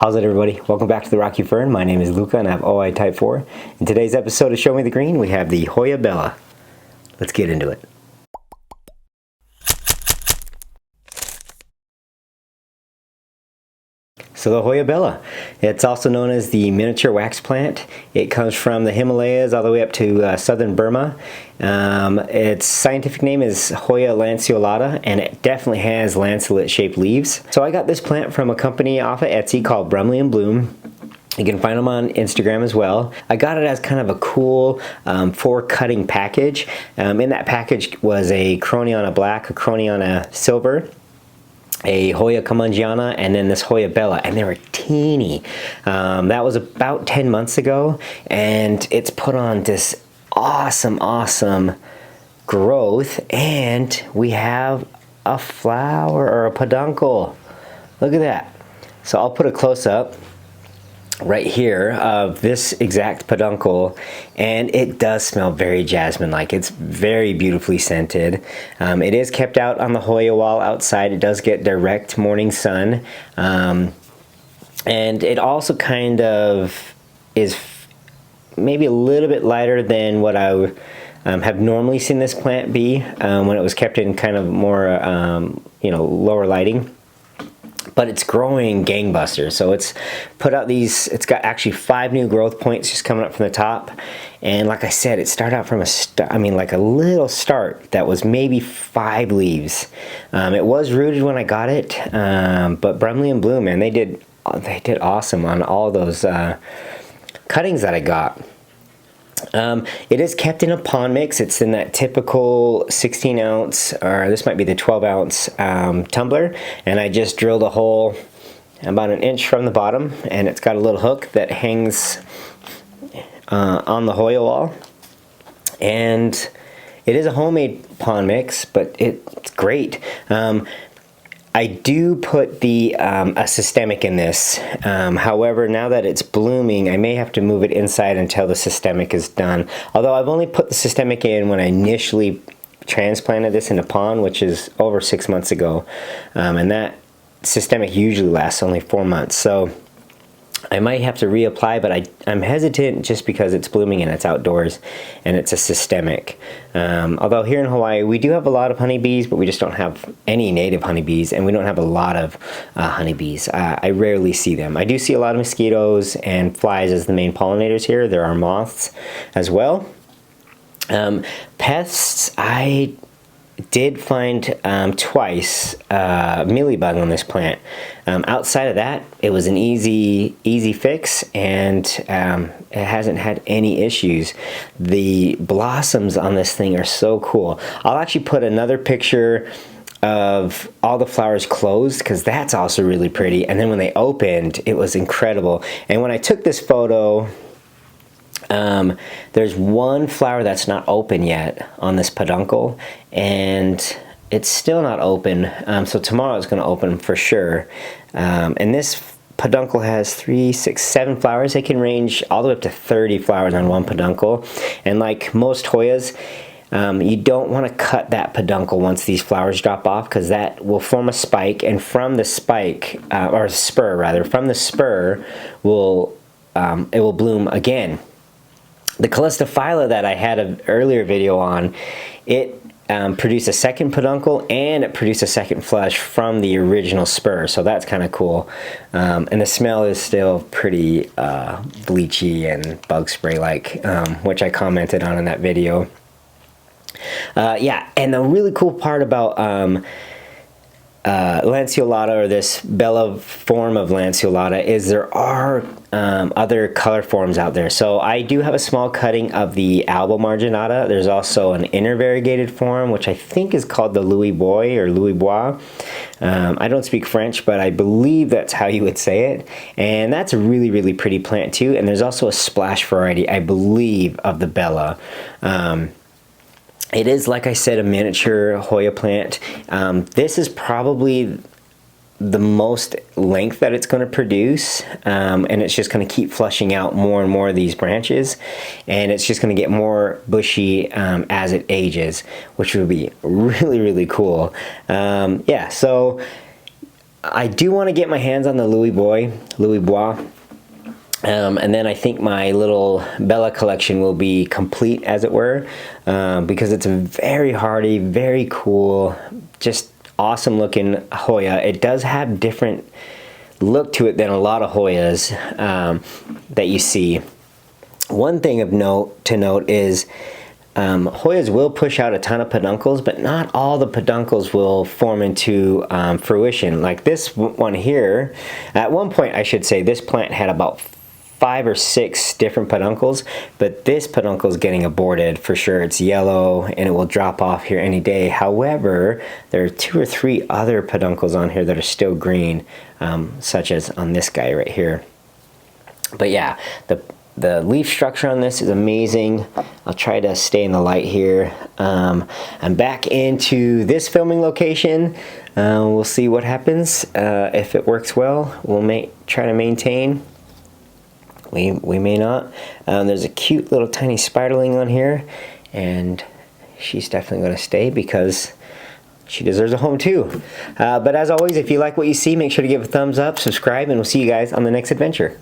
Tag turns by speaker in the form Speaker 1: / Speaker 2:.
Speaker 1: How's it, everybody? Welcome back to the Rocky Fern. My name is Luca and I have OI Type 4. In today's episode of Show Me the Green, we have the Hoya Bella. Let's get into it. So the Hoya Bella, it's also known as the miniature wax plant. It comes from the Himalayas all the way up to southern Burma. Its scientific name is Hoya Lanceolata, and it definitely has lanceolate shaped leaves. So I got this plant from a company off of Etsy called Brumley and Bloom. You can find them on Instagram as well. I got it as kind of a cool 4-cutting package. In that package was a Croniana black, a Croniana silver, a Hoya Comangiana, and then this Hoya Bella, and they were teeny. That was about 10 months ago, and it's put on this awesome growth, and we have a flower or a peduncle. Look at that. So I'll put a close-up right here of this exact peduncle, and it does smell very jasmine-like. It's very beautifully scented. It is kept out on the Hoya wall outside. It does get direct morning sun, and it also kind of is maybe a little bit lighter than what I have normally seen this plant be when it was kept in kind of more lower lighting. But it's growing gangbusters. So it's put out these, it's got actually 5 new growth points just coming up from the top. And like I said, it started out from like a little start that was maybe 5 leaves. It was rooted when I got it, but Brumley and Bloom, man, they did awesome on all those cuttings that I got. It is kept in a pond mix. It's in that typical 16 ounce, or this might be the 12 ounce tumbler, and I just drilled a hole about 1 inch from the bottom, and it's got a little hook that hangs on the Hoya wall, and it is a homemade pond mix, but it's great. I do put the a systemic in this. However, now that it's blooming, I may have to move it inside until the systemic is done. Although I've only put the systemic in when I initially transplanted this in a pond, which is over 6 months ago. And that systemic usually lasts only 4 months. So I might have to reapply, but I'm hesitant just because it's blooming and it's outdoors and it's a systemic. Although here in Hawaii we do have a lot of honeybees, but we just don't have any native honeybees, and we don't have a lot of honeybees. I rarely see them. I do see a lot of mosquitoes and flies as the main pollinators here. There are moths as well. Pests, I did find twice mealybug on this plant. Outside of that, it was an easy fix, and it hasn't had any issues. The blossoms on this thing are so cool. I'll actually put another picture of all the flowers closed, because that's also really pretty, and then when they opened, it was incredible. And when I took this photo, there's one flower that's not open yet on this peduncle, and it's still not open. So tomorrow it's going to open for sure. And this peduncle has 3, 6, 7 flowers. They can range all the way up to 30 flowers on one peduncle. And like most Hoyas, you don't want to cut that peduncle once these flowers drop off, because that will form a spike, and from the spike, or spur rather, from the spur it will bloom again. The Calistophylla that I had an earlier video on, it produced a second peduncle, and it produced a second flush from the original spur, so that's kind of cool. And the smell is still pretty bleachy and bug spray like, which I commented on in that video. Yeah, and the really cool part about Lanceolata, or this Bella form of Lanceolata, is there are other color forms out there. So I do have a small cutting of the Alba marginata. There's also an inner variegated form, which I think is called the Louis Bois or Louis Bois. I don't speak French, but I believe that's how you would say it. And that's a really pretty plant too. And there's also a splash variety, I believe, of the Bella. It is, like I said, a miniature Hoya plant. This is probably the most length that it's going to produce, and it's just going to keep flushing out more and more of these branches, and it's just going to get more bushy as it ages, which would be really cool. Yeah, so I do want to get my hands on the Louis Bois. And then I think my little Bella collection will be complete, as it were, because it's a very hardy, very cool, just awesome looking Hoya. It does have different look to it than a lot of Hoyas that you see. One thing of note is Hoyas will push out a ton of peduncles, but not all the peduncles will form into fruition. Like this one here, at one point I should say this plant had about 5 or 6 different peduncles, but this peduncle is getting aborted for sure. It's yellow and it will drop off here any day. However, there are 2 or 3 other peduncles on here that are still green, such as on this guy right here. But yeah, the leaf structure on this is amazing. I'll try to stay in the light here. I'm back into this filming location. We'll see what happens. If it works well, we'll try to maintain. We may not. There's a cute little tiny spiderling on here, and she's definitely going to stay because she deserves a home too. But as always, if you like what you see, make sure to give a thumbs up, subscribe, and we'll see you guys on the next adventure.